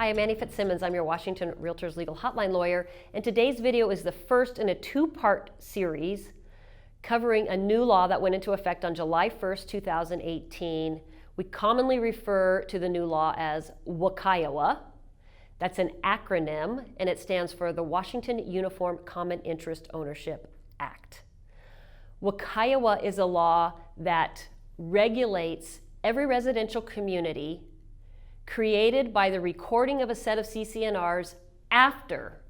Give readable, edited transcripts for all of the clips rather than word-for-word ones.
Hi, I'm Annie Fitzsimmons. I'm your Washington Realtors Legal Hotline lawyer, and today's video is the first in a two-part series covering a new law that went into effect on July 1st, 2018. We commonly refer to the new law as WICOWA. That's an acronym, and it stands for the Washington Uniform Common Interest Ownership Act. WICOWA is a law that regulates every residential community created by the recording of a set of CC&Rs after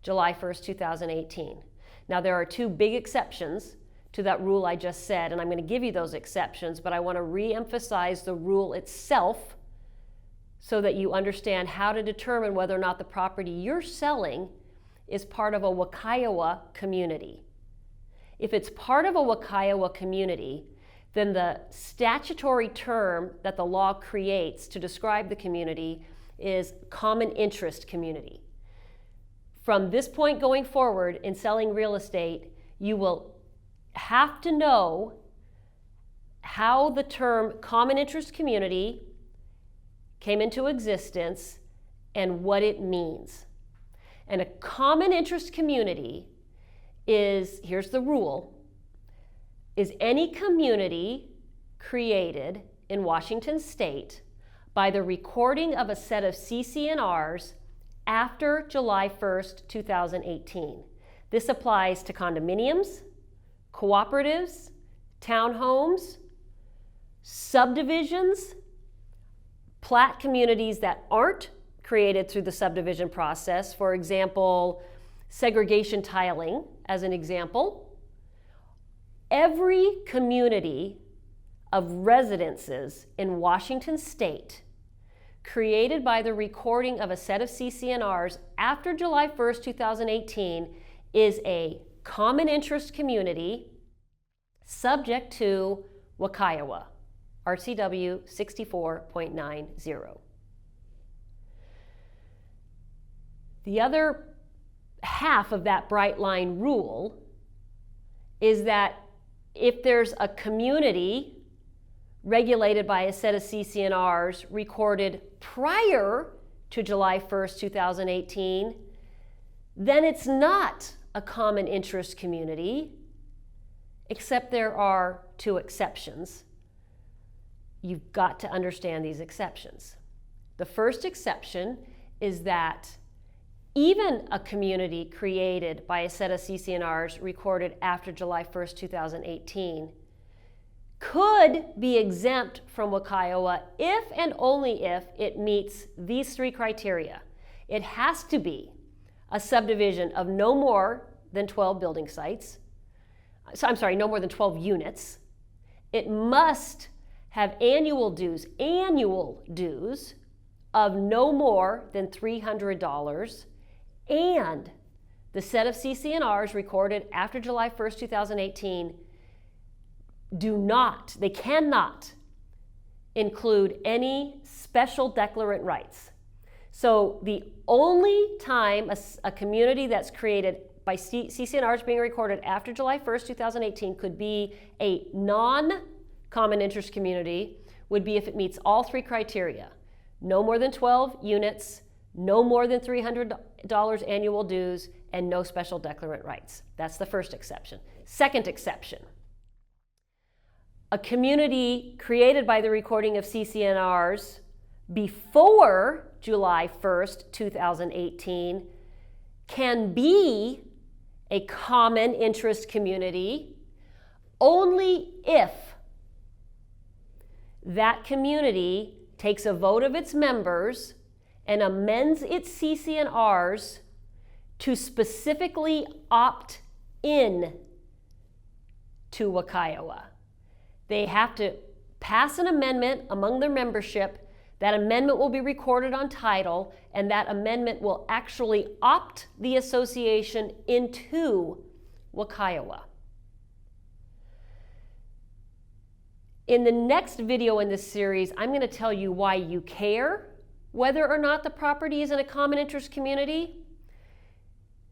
July 1st, 2018. Now there are two big exceptions to that rule I just said, and I'm going to give you those exceptions, but I want to re-emphasize the rule itself so that you understand how to determine whether or not the property you're selling is part of a WICOWA community. If it's part of a WICOWA community, then the statutory term that the law creates to describe the community is common interest community. From this point going forward in selling real estate, you will have to know how the term common interest community came into existence and what it means. And a common interest community is, here's the rule, is any community created in Washington State by the recording of a set of CC&Rs after July 1st, 2018. This applies to condominiums, cooperatives, townhomes, subdivisions, plat communities that aren't created through the subdivision process. For example, segregation tiling as an example. Every community of residences in Washington State created by the recording of a set of CC&Rs after July 1st, 2018 is a common interest community subject to WICOWA, RCW 64.90. The other half of that bright line rule is that if there's a community regulated by a set of CC&Rs recorded prior to July 1st, 2018, then it's not a common interest community, except there are two exceptions. You've got to understand these exceptions. The first exception is that even a community created by a set of CC&Rs recorded after July 1st, 2018 could be exempt from WICOWA if and only if it meets these three criteria. It has to be a subdivision of no more than 12 building sites. No more than 12 units. It must have annual dues of no more than $300. And the set of CC&Rs recorded after July 1st, 2018 they cannot include any special declarant rights. So the only time a community that's created by CC&Rs being recorded after July 1st, 2018 could be a non-common interest community would be if it meets all three criteria. No more than 12 units, no more than $300 annual dues, and no special declarant rights. That's the first exception. Second exception, a community created by the recording of CC&Rs before July 1st, 2018 can be a common interest community only if that community takes a vote of its members and amends its CC&Rs to specifically opt in to WICOWA. They have to pass an amendment among their membership. That amendment will be recorded on title, and that amendment will actually opt the association into WICOWA. In the next video in this series, I'm going to tell you why you care whether or not the property is in a common interest community.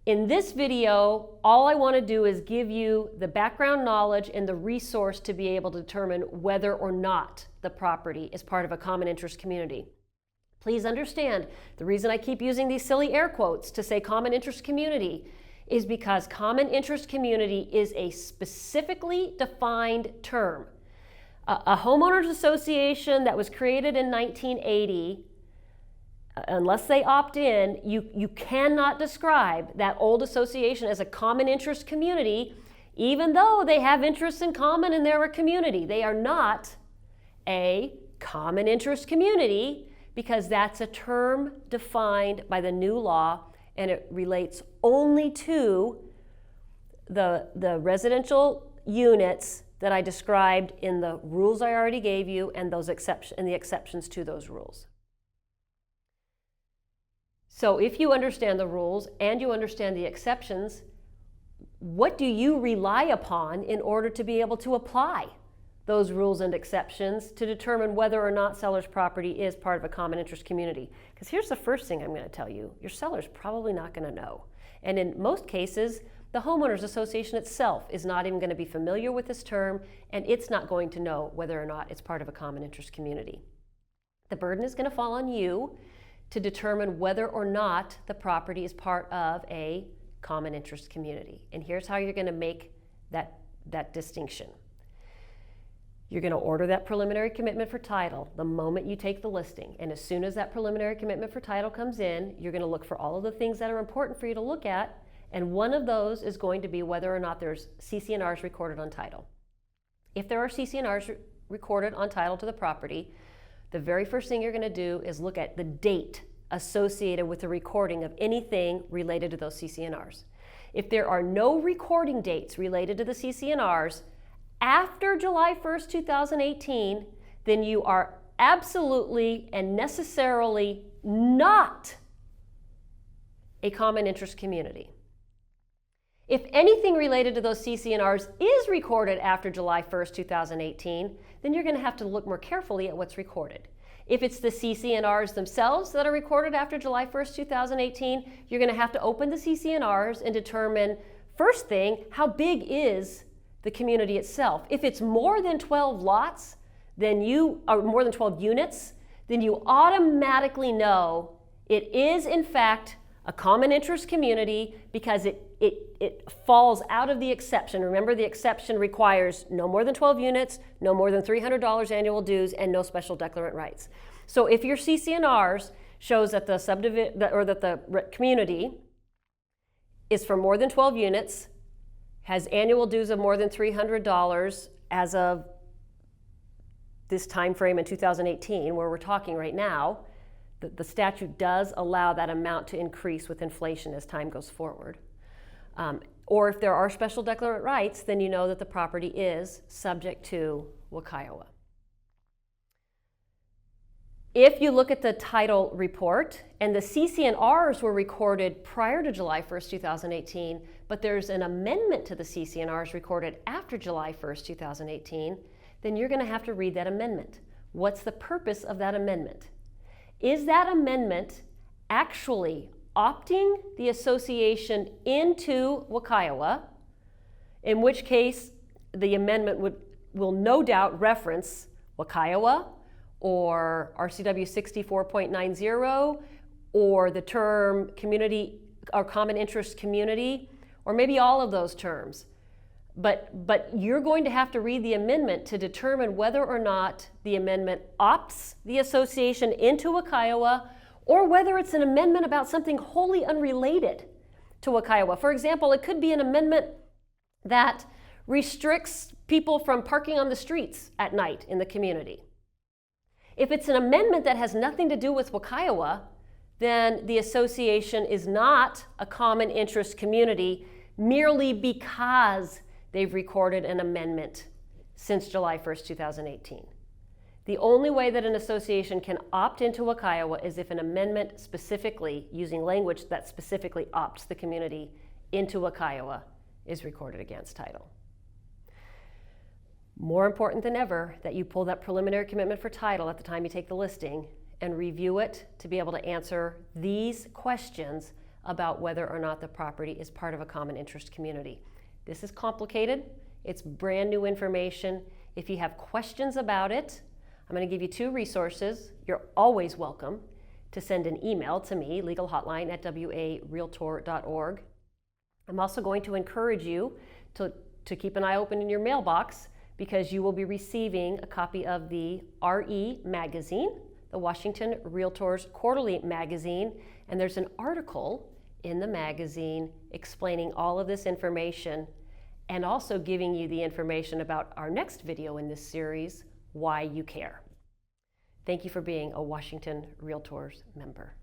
In this video, all I want to do is give you the background knowledge and the resource to be able to determine whether or not the property is part of a common interest community. Please understand, the reason I keep using these silly air quotes to say common interest community is because common interest community is a specifically defined term. A homeowners association that was created in 1980, unless they opt in, you cannot describe that old association as a common interest community, even though they have interests in common and they're a community. They are not a common interest community because that's a term defined by the new law, and it relates only to the residential units that I described in the rules I already gave you and the exceptions to those rules. So if you understand the rules and you understand the exceptions, what do you rely upon in order to be able to apply those rules and exceptions to determine whether or not seller's property is part of a common interest community? Because here's the first thing I'm going to tell you. Your seller's probably not going to know. And in most cases, the homeowners association itself is not even going to be familiar with this term, and it's not going to know whether or not it's part of a common interest community. The burden is going to fall on you to determine whether or not the property is part of a common interest community. And here's how you're going to make that distinction. You're going to order that preliminary commitment for title the moment you take the listing. And as soon as that preliminary commitment for title comes in, you're going to look for all of the things that are important for you to look at. And one of those is going to be whether or not there's CC&Rs recorded on title. If there are CC&Rs recorded on title to the property, the very first thing you're going to do is look at the date associated with the recording of anything related to those CC&Rs. If there are no recording dates related to the CC&Rs after July 1st, 2018, then you are absolutely and necessarily not a common interest community. If anything related to those CC&Rs is recorded after July 1st, 2018, then you're going to have to look more carefully at what's recorded. If it's the CC&Rs themselves that are recorded after July 1st, 2018, you're going to have to open the CC&Rs and determine, first thing, how big is the community itself. If it's more than 12 lots, then more than 12 units, then you automatically know it is in fact a common interest community because it falls out of the exception. Remember, the exception requires no more than 12 units, no more than $300 annual dues, and no special declarant rights. So if your CC&Rs shows that the community is for more than 12 units, has annual dues of more than $300 as of this time frame in 2018, where we're talking right now, the statute does allow that amount to increase with inflation as time goes forward. Or if there are special declarant rights, then you know that the property is subject to WICOWA. If you look at the title report and the CC&Rs were recorded prior to July 1st, 2018, but there's an amendment to the CC&Rs recorded after July 1st, 2018, then you're going to have to read that amendment. What's the purpose of that amendment? Is that amendment actually opting the association into WICOWA, in which case the amendment will no doubt reference WICOWA or RCW 64.90 or the term community or common interest community, or maybe all of those terms. But you're going to have to read the amendment to determine whether or not the amendment opts the association into WICOWA, or whether it's an amendment about something wholly unrelated to WICOWA. For example, it could be an amendment that restricts people from parking on the streets at night in the community. If it's an amendment that has nothing to do with WICOWA, then the association is not a common interest community merely because they've recorded an amendment since July 1st, 2018. The only way that an association can opt into WICOWA is if an amendment specifically, using language that specifically opts the community into WICOWA, is recorded against title. More important than ever that you pull that preliminary commitment for title at the time you take the listing and review it to be able to answer these questions about whether or not the property is part of a common interest community. This is complicated. It's brand new information. If you have questions about it, I'm going to give you two resources. You're always welcome. to send an email to me, legalhotline@warealtor.org. I'm also going to encourage you to keep an eye open in your mailbox, because you will be receiving a copy of the RE magazine, the Washington Realtors Quarterly Magazine, and there's an article in the magazine explaining all of this information and also giving you the information about our next video in this series, Why You Care. Thank you for being a Washington Realtors member.